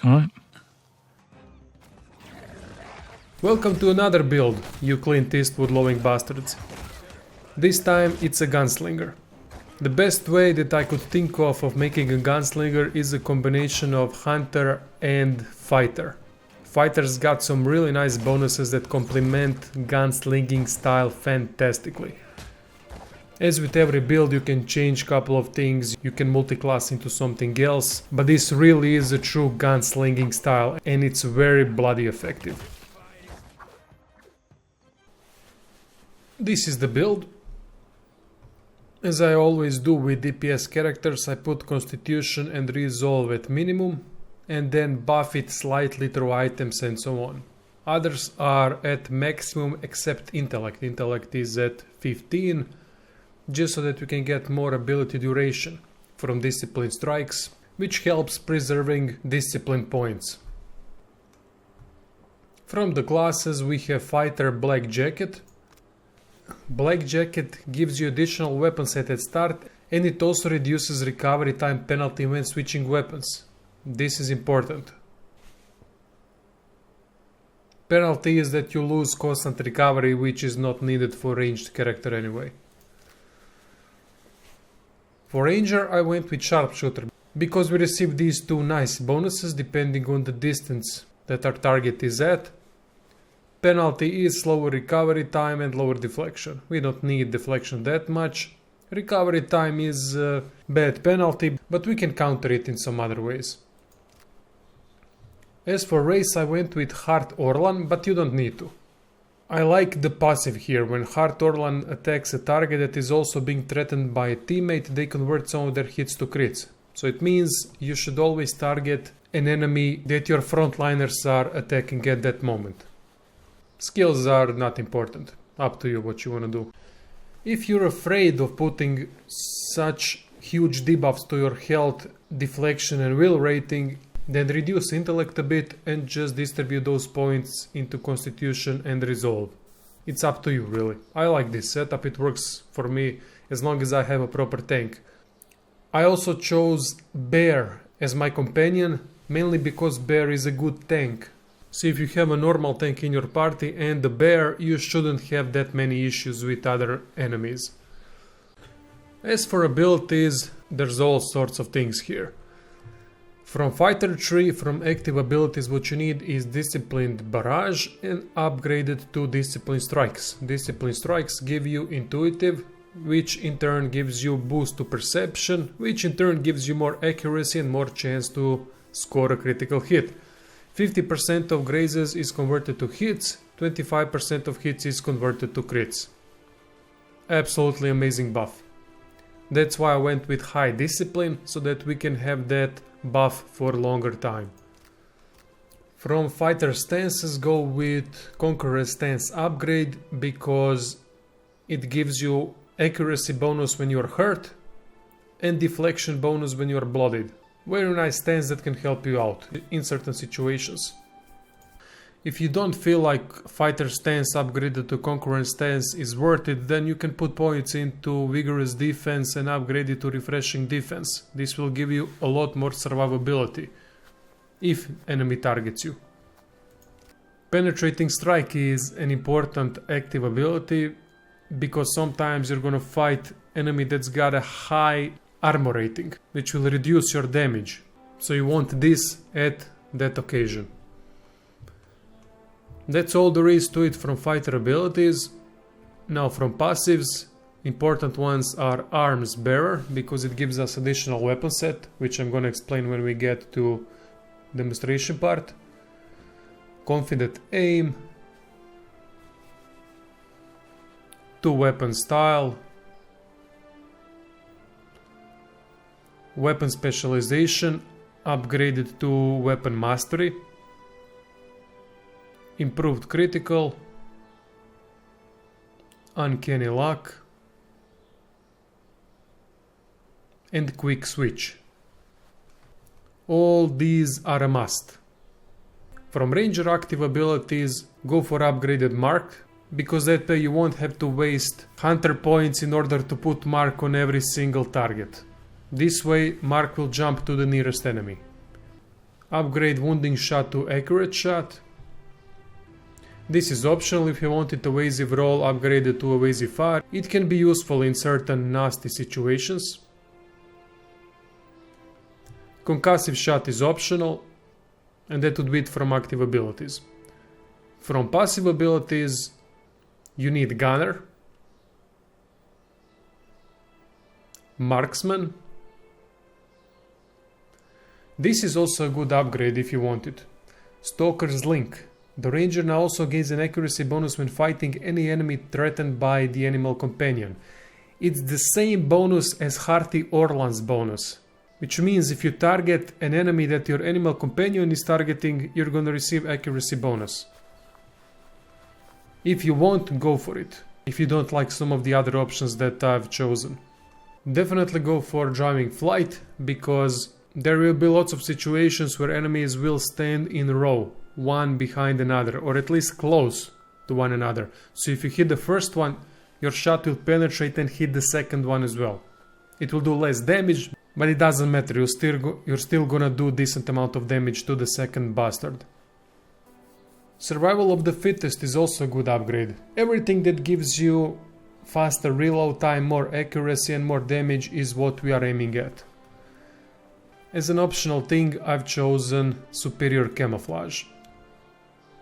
Alright. Welcome to another build, you Clint Eastwood loving bastards. This time it's a gunslinger. The best way that I could think of making a gunslinger is a combination of hunter and fighter. Fighter's got some really nice bonuses that complement gunslinging style fantastically. As with every build, you can change a couple of things, you can multi-class into something else, but this really is a true gunslinging style and it's very bloody effective. This is the build. As I always do with DPS characters, I put Constitution and Resolve at minimum and then buff it slightly through items and so on. Others are at maximum except Intellect. Intellect is at 15, just so that we can get more ability duration from Discipline Strikes, which helps preserving Discipline points. From the classes we have Fighter Black Jacket. Black Jacket gives you additional weapon set at start and it also reduces recovery time penalty when switching weapons. This is important. Penalty is that you lose constant recovery, which is not needed for ranged character anyway. For Ranger I went with Sharpshooter because we receive these two nice bonuses depending on the distance that our target is at. Penalty is slower recovery time and lower deflection. We don't need deflection that much. Recovery time is a bad penalty, but we can counter it in some other ways. As for race, I went with Heart Orlan, but you don't need to. I like the passive here. When Heart Orlan attacks a target that is also being threatened by a teammate, they convert some of their hits to crits. So it means you should always target an enemy that your frontliners are attacking at that moment. Skills are not important. Up to you what you want to do. If you're afraid of putting such huge debuffs to your health, deflection and will rating, then reduce intellect a bit and just distribute those points into Constitution and Resolve. It's up to you really. I like this setup, it works for me as long as I have a proper tank. I also chose Bear as my companion, mainly because Bear is a good tank. So if you have a normal tank in your party and the Bear, you shouldn't have that many issues with other enemies. As for abilities, there's all sorts of things here. From Fighter tree, from active abilities, what you need is Disciplined Barrage and upgraded to Disciplined Strikes. Disciplined Strikes give you Intuitive, which in turn gives you boost to Perception, which in turn gives you more accuracy and more chance to score a critical hit. 50% of grazes is converted to hits, 25% of hits is converted to crits. Absolutely amazing buff. That's why I went with High Discipline, so that we can have that buff for a longer time. From Fighter stances go with Conqueror Stance upgrade because it gives you accuracy bonus when you're hurt and deflection bonus when you're bloodied. Very nice stance that can help you out in certain situations. If you don't feel like Fighter stance upgraded to Conqueror stance is worth it, then you can put points into Vigorous Defense and upgrade it to Refreshing Defense. This will give you a lot more survivability if enemy targets you. Penetrating Strike is an important active ability because sometimes you're gonna fight enemy that's got a high armor rating, which will reduce your damage. So you want this at that occasion. That's all there is to it from fighter abilities. Now from passives, important ones are Arms Bearer, because it gives us additional weapon set, which I'm gonna explain when we get to demonstration part. Confident Aim, 2 weapon style, weapon specialization upgraded to weapon mastery, improved critical, uncanny luck, and quick switch. All these are a must. From ranger active abilities, go for upgraded mark, because that way you won't have to waste hunter points in order to put mark on every single target. This way mark will jump to the nearest enemy. Upgrade wounding shot to accurate shot. This is optional. If you wanted evasive roll upgraded to evasive fire, it can be useful in certain nasty situations. Concussive shot is optional, and that would be it from active abilities. From passive abilities, you need Gunner, Marksman. This is also a good upgrade if you want it. Stalker's Link. The ranger now also gains an accuracy bonus when fighting any enemy threatened by the animal companion. It's the same bonus as Hearty Orlan's bonus, which means if you target an enemy that your animal companion is targeting, you're gonna receive accuracy bonus. If you want, go for it. If you don't like some of the other options that I've chosen. Definitely go for driving flight, because there will be lots of situations where enemies will stand in a row, one behind another, or at least close to one another. So if you hit the first one, your shot will penetrate and hit the second one as well. It will do less damage, but it doesn't matter, you're still gonna do a decent amount of damage to the second bastard. Survival of the fittest is also a good upgrade. Everything that gives you faster reload time, more accuracy and more damage is what we are aiming at. As an optional thing, I've chosen superior camouflage,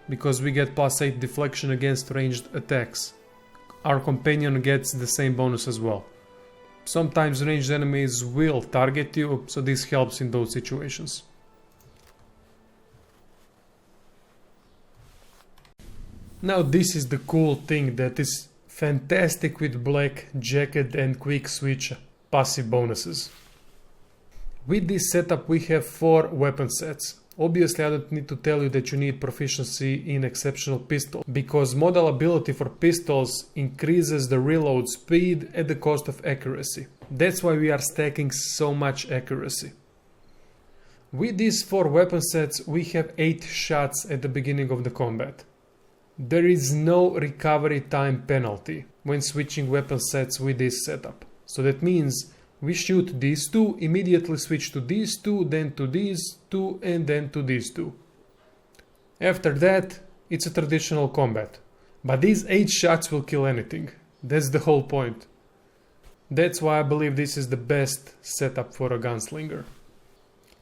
because we get +8 deflection against ranged attacks. Our companion gets the same bonus as well. Sometimes ranged enemies will target you, so this helps in those situations. Now this is the cool thing that is fantastic with Black Jacket and Quick Switch passive bonuses. With this setup we have 4 weapon sets. Obviously I don't need to tell you that you need proficiency in exceptional pistol, because modal ability for pistols increases the reload speed at the cost of accuracy. That's why we are stacking so much accuracy. With these 4 weapon sets we have 8 shots at the beginning of the combat. There is no recovery time penalty when switching weapon sets with this setup. So that means we shoot these 2, immediately switch to these 2, then to these 2, and then to these 2. After that, it's a traditional combat. But these 8 shots will kill anything. That's the whole point. That's why I believe this is the best setup for a gunslinger.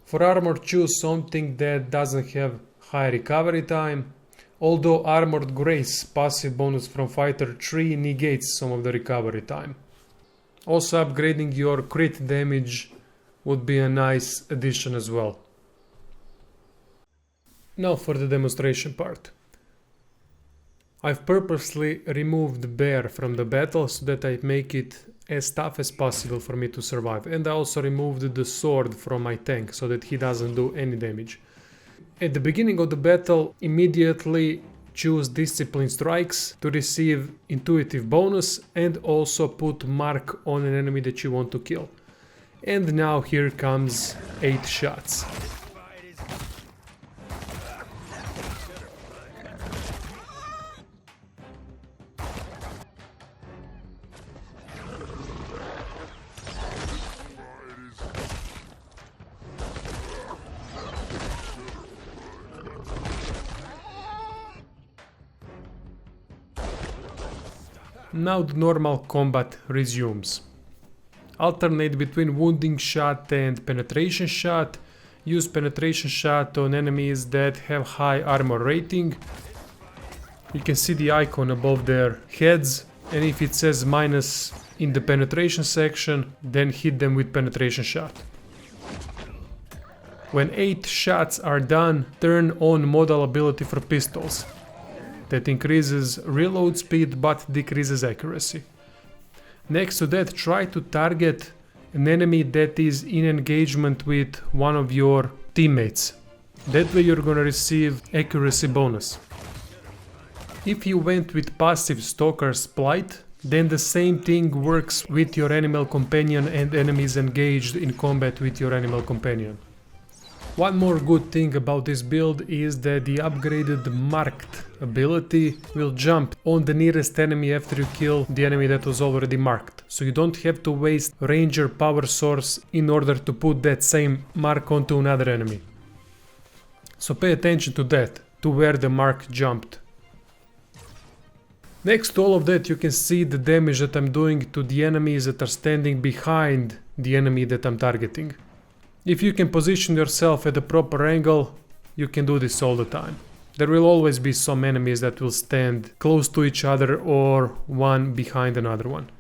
For armor, choose something that doesn't have high recovery time, although Armored Grace passive bonus from Fighter 3 negates some of the recovery time. Also upgrading your crit damage would be a nice addition as well. Now for the demonstration part. I've purposely removed Bear from the battle so that I make it as tough as possible for me to survive, and I also removed the sword from my tank so that he doesn't do any damage. At the beginning of the battle, immediately choose Discipline Strikes to receive intuitive bonus, and also put mark on an enemy that you want to kill. And now here comes 8 shots. Now the normal combat resumes. Alternate between wounding shot and penetration shot. Use penetration shot on enemies that have high armor rating. You can see the icon above their heads, and if it says minus in the penetration section, then hit them with penetration shot. When 8 shots are done, turn on modal ability for pistols. That increases reload speed but decreases accuracy. Next to that, try to target an enemy that is in engagement with one of your teammates. That way you're gonna receive accuracy bonus. If you went with passive Stalker's Plight, then the same thing works with your animal companion and enemies engaged in combat with your animal companion. One more good thing about this build is that the upgraded marked ability will jump on the nearest enemy after you kill the enemy that was already marked. So you don't have to waste ranger power source in order to put that same mark onto another enemy. So pay attention to that, to where the mark jumped. Next to all of that, you can see the damage that I'm doing to the enemies that are standing behind the enemy that I'm targeting. If you can position yourself at the proper angle, you can do this all the time. There will always be some enemies that will stand close to each other or one behind another one.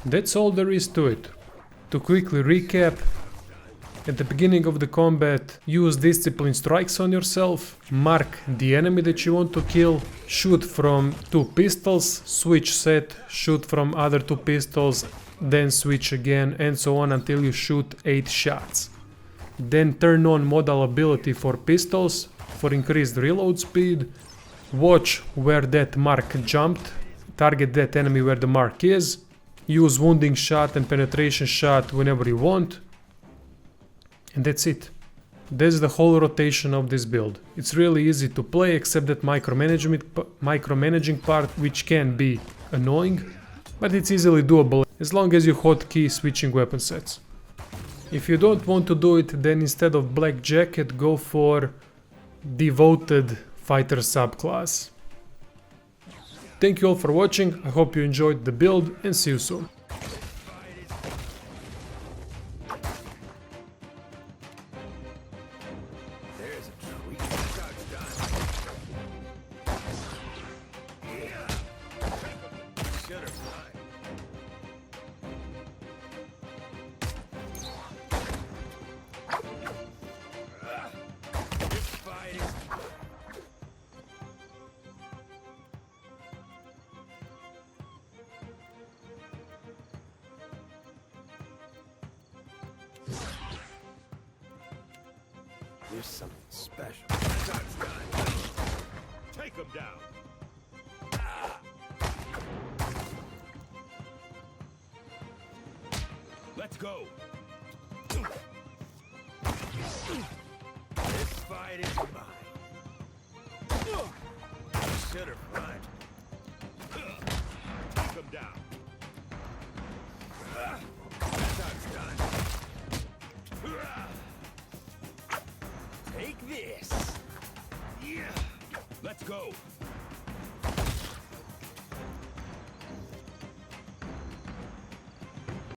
That's all there is to it. To quickly recap, at the beginning of the combat, use discipline strikes on yourself, mark the enemy that you want to kill, shoot from 2 pistols, switch set, shoot from other 2 pistols, then switch again, and so on until you shoot 8 shots. Then turn on modal ability for pistols for increased reload speed, watch where that mark jumped, target that enemy where the mark is, use wounding shot and penetration shot whenever you want, and that's it. That's the whole rotation of this build. It's really easy to play except that micromanaging part, which can be annoying, but it's easily doable as long as you hotkey switching weapon sets. If you don't want to do it, then instead of Black Jacket, go for Devoted Fighter subclass. Thank you all for watching, I hope you enjoyed the build and see you soon. There's something special. Take him down. Let's go. This fight is mine. Should have run. Take him down. That's done. Take this. Yeah. Let's go.